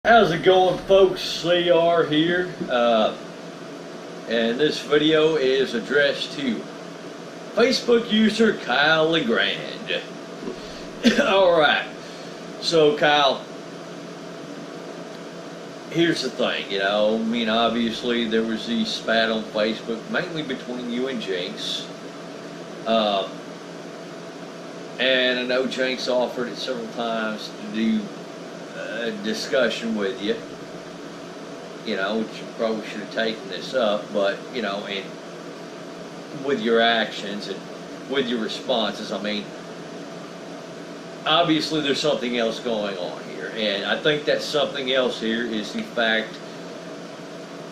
How's it going, folks? CR here, and this video is addressed to Facebook user Kyle LeGrand. Alright, so Kyle, here's the thing, obviously there was the spat on Facebook, mainly between you and Jinx, and I know Jinx offered it several times to do a discussion with you, which you probably should have taken this up, but, and with your actions and with your responses, obviously there's something else going on here, and I think that something else here is the fact,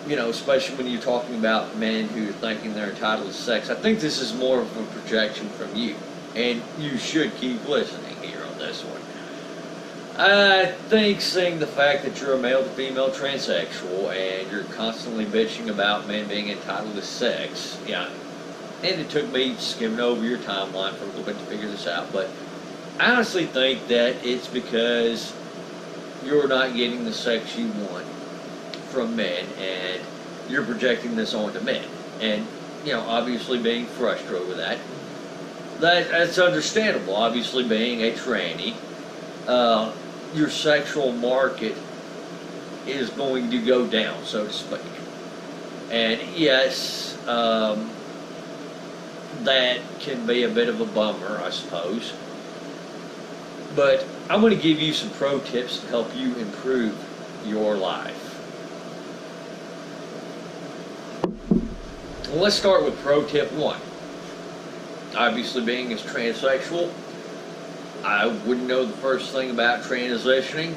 especially when you're talking about men who are thinking they're entitled to sex, I think this is more of a projection from you, and you should keep listening here on this one. I think seeing the fact that you're a male to female transsexual and you're constantly bitching about men being entitled to sex, and it took me skimming over your timeline for a little bit to figure this out, but I honestly think that it's because you're not getting the sex you want from men and you're projecting this onto men. And, obviously being frustrated with that's understandable. Obviously being a tranny, your sexual market is going to go down, so to speak. And yes, that can be a bit of a bummer, I suppose. But I'm going to give you some pro tips to help you improve your life. Well, let's start with pro tip 1. Obviously, being as transsexual, I wouldn't know the first thing about transitioning,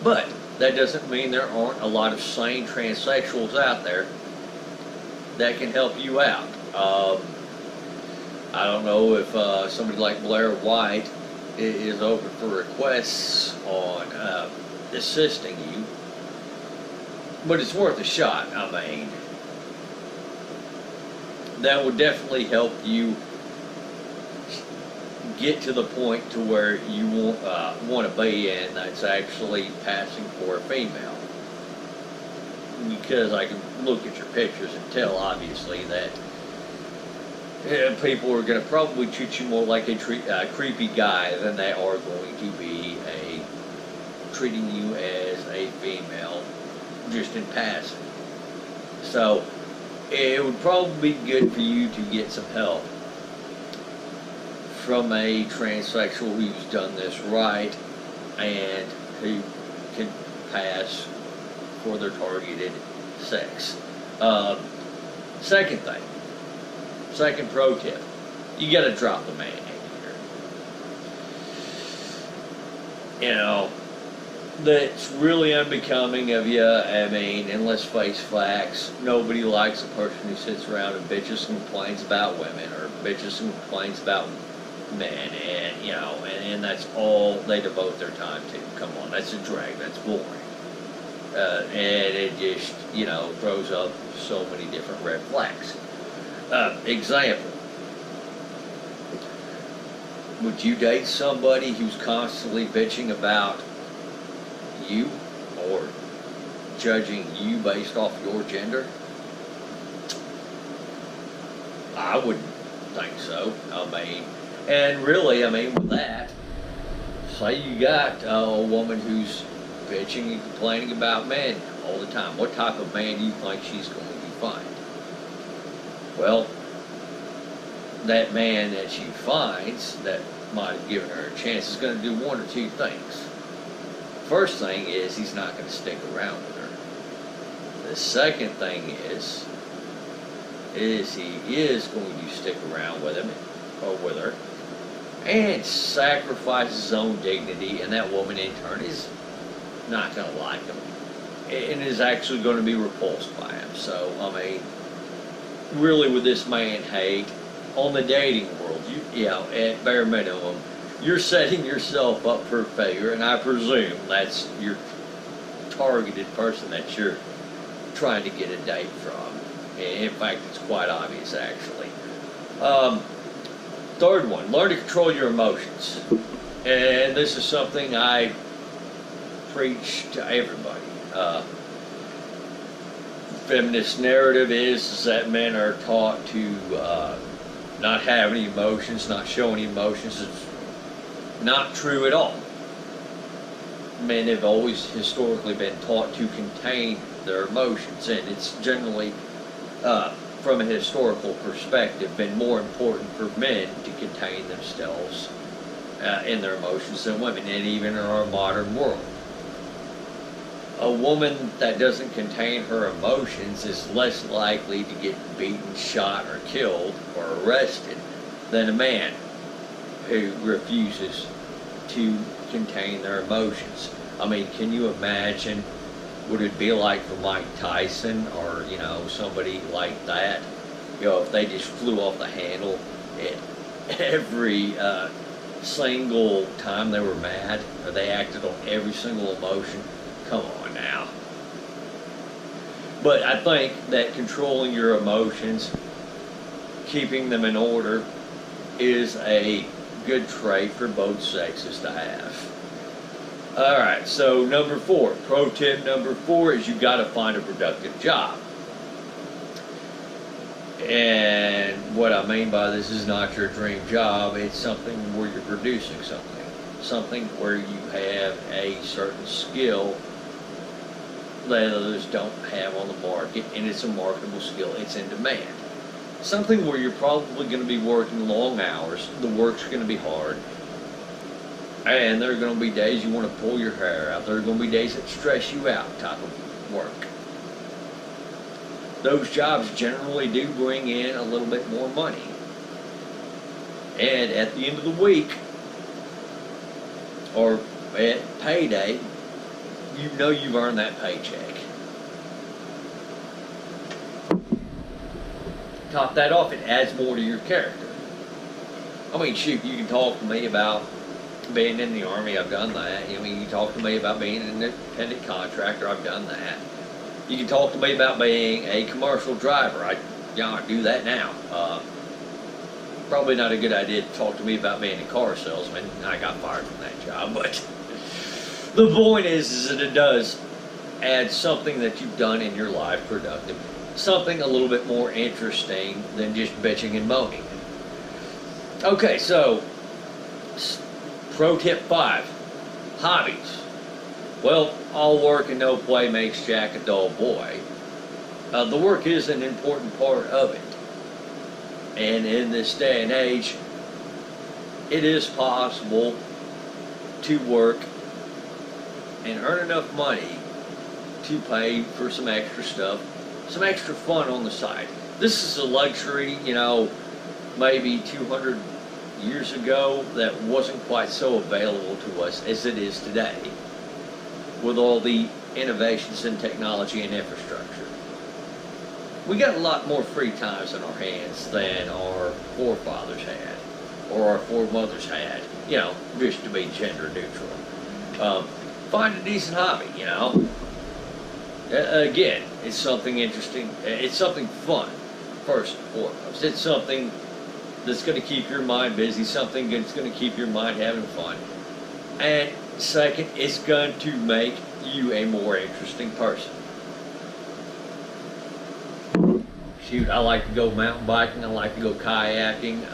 but that doesn't mean there aren't a lot of sane transsexuals out there that can help you out. I don't know if somebody like Blair White is open for requests on assisting you, but it's worth a shot. That would definitely help you get to the point to where you want to be, and that's actually passing for a female. Because I can look at your pictures and tell, obviously, that people are going to probably treat you more like a creepy guy than they are going to be treating you as a female, just in passing. So it would probably be good for you to get some help from a transsexual who's done this right and who can pass for their targeted sex. Second pro tip, you gotta drop the man here. That's really unbecoming of you. And let's face facts, nobody likes a person who sits around and bitches and complains about women, or bitches and complains about men, and that's all they devote their time to. Come on, that's a drag, that's boring. And it just, throws up so many different red flags. Example, would you date somebody who's constantly bitching about you or judging you based off your gender? I wouldn't think so. And really, with that, say you got a woman who's bitching and complaining about men all the time. What type of man do you think she's going to find? Well, that man that she finds that might have given her a chance is going to do one or two things. First thing is he's not going to stick around with her. The second thing is he is going to stick around with him or with her and sacrifice his own dignity, and that woman in turn is not going to like him and is actually going to be repulsed by him. So, really with this man hate, on the dating world, at bare minimum, you're setting yourself up for failure, and I presume that's your targeted person that you're trying to get a date from. In fact, it's quite obvious, actually. Third one, learn to control your emotions. And this is something I preach to everybody. Feminist narrative is that men are taught to not have any emotions, not show any emotions. It's not true at all. Men have always historically been taught to contain their emotions, and it's generally, from a historical perspective, been more important for men to contain themselves in their emotions than women, and even in our modern world. A woman that doesn't contain her emotions is less likely to get beaten, shot, or killed, or arrested than a man who refuses to contain their emotions. I mean, can you imagine what it'd be like for Mike Tyson or, somebody like that? If they just flew off the handle at every single time they were mad, or they acted on every single emotion. Come on now. But I think that controlling your emotions, keeping them in order, is a good trait for both sexes to have. Alright, so number 4, pro tip number 4 is you got to find a productive job. And what I mean by this is not your dream job, it's something where you're producing something. Something where you have a certain skill that others don't have on the market, and it's a marketable skill, it's in demand. Something where you're probably going to be working long hours, the work's going to be hard, and there are going to be days you want to pull your hair out, there are going to be days that stress you out type of work. Those jobs generally do bring in a little bit more money. And at the end of the week, or at payday, you know you've earned that paycheck. Top that off, it adds more to your character. I mean, shoot, you can talk to me about being in the Army, I've done that. I mean, you talk to me about being an independent contractor, I've done that. You can talk to me about being a commercial driver, I do that now. Probably not a good idea to talk to me about being a car salesman. I got fired from that job, but the point is that it does add something that you've done in your life productive, something a little bit more interesting than just bitching and moaning. Okay, so pro tip 5, hobbies. Well, all work and no play makes Jack a dull boy. The work is an important part of it. And in this day and age, it is possible to work and earn enough money to pay for some extra stuff, some extra fun on the side. This is a luxury, maybe 200 years ago that wasn't quite so available to us as it is today, with all the innovations in technology and infrastructure. We got a lot more free times in our hands than our forefathers had, or our foremothers had, just to be gender neutral. Find a decent hobby, Again, it's something interesting, it's something fun, first and foremost. It's something that's going to keep your mind busy, something that's going to keep your mind having fun. And second, it's going to make you a more interesting person. Shoot, I like to go mountain biking, I like to go kayaking,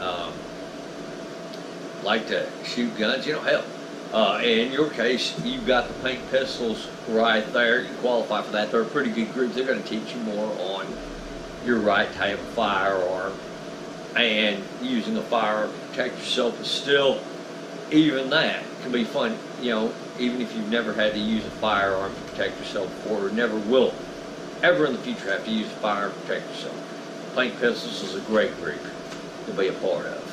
like to shoot guns, hell. In your case, you've got the Paint Pistols right there. You qualify for that. They're a pretty good group. They're going to teach you more on your right to have a firearm and using a firearm to protect yourself. But still, even that can be fun, even if you've never had to use a firearm to protect yourself before, or never will ever in the future have to use a firearm to protect yourself. Paint Pistols is a great group to be a part of.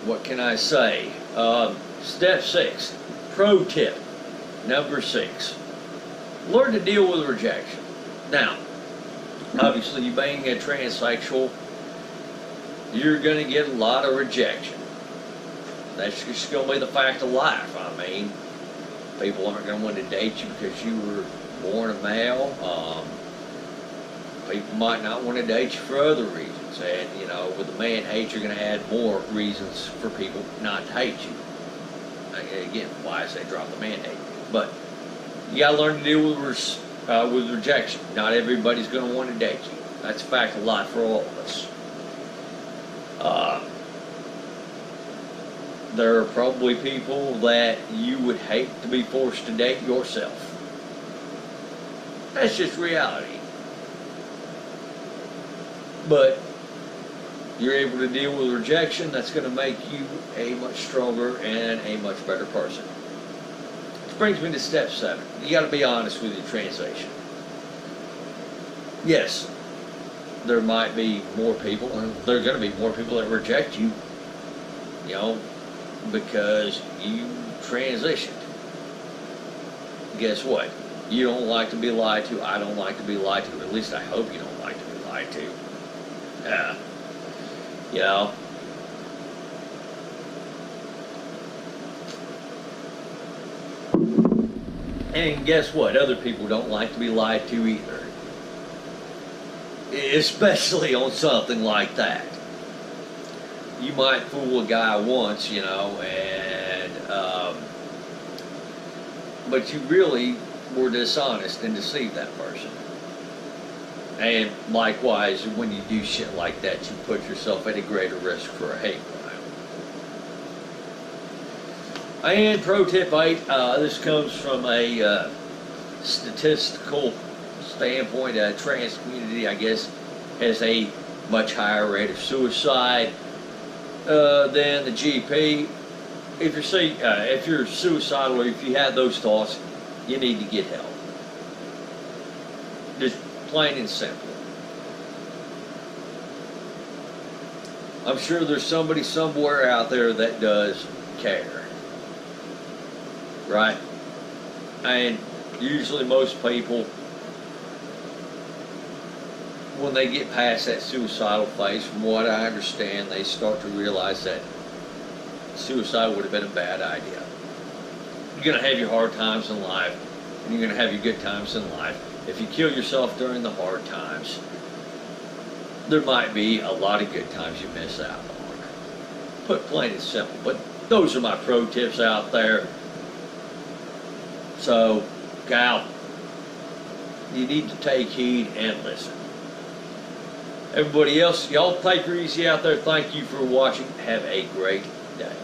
What can I say? Step 6, pro tip number 6, learn to deal with rejection. Now, obviously, you being a transsexual, you're going to get a lot of rejection. That's just going to be the fact of life. I mean, people aren't going to want to date you because you were born a male. People might not want to date you for other reasons. reasons. And, you know, with the man hate, you're going to add more reasons for people not to hate you. Again, why I say drop the man hate. But you got to learn to deal with rejection. Not everybody's going to want to date you. That's a fact of life for all of us. There are probably people that you would hate to be forced to date yourself. That's just reality. But you're able to deal with rejection, that's going to make you a much stronger and a much better person. Which brings me to step 7. You got to be honest with your translation. Yes, there might be more people, and there are going to be more people that reject you, you know, because you transitioned. Guess what? You don't like to be lied to. I don't like to be lied to. At least I hope you don't like to be lied to. Yeah. You know. And guess what? Other people don't like to be lied to either. Especially on something like that. You might fool a guy once, you know, and but you really were dishonest and deceived that person. And likewise, when you do shit like that, you put yourself at a greater risk for a hate crime. And pro tip 8, this comes from a statistical standpoint. Trans community, I guess, has a much higher rate of suicide than the GP. If you're suicidal or if you have those thoughts, you need to get help. Just plain and simple. I'm sure there's somebody somewhere out there that does care. Right? And usually most people, when they get past that suicidal phase, from what I understand, they start to realize that suicide would have been a bad idea. You're going to have your hard times in life, and you're going to have your good times in life. If you kill yourself during the hard times, there might be a lot of good times you miss out on. Put plain and simple. But those are my pro tips out there. So, gal, you need to take heed and listen. Everybody else, y'all take her easy out there. Thank you for watching. Have a great day.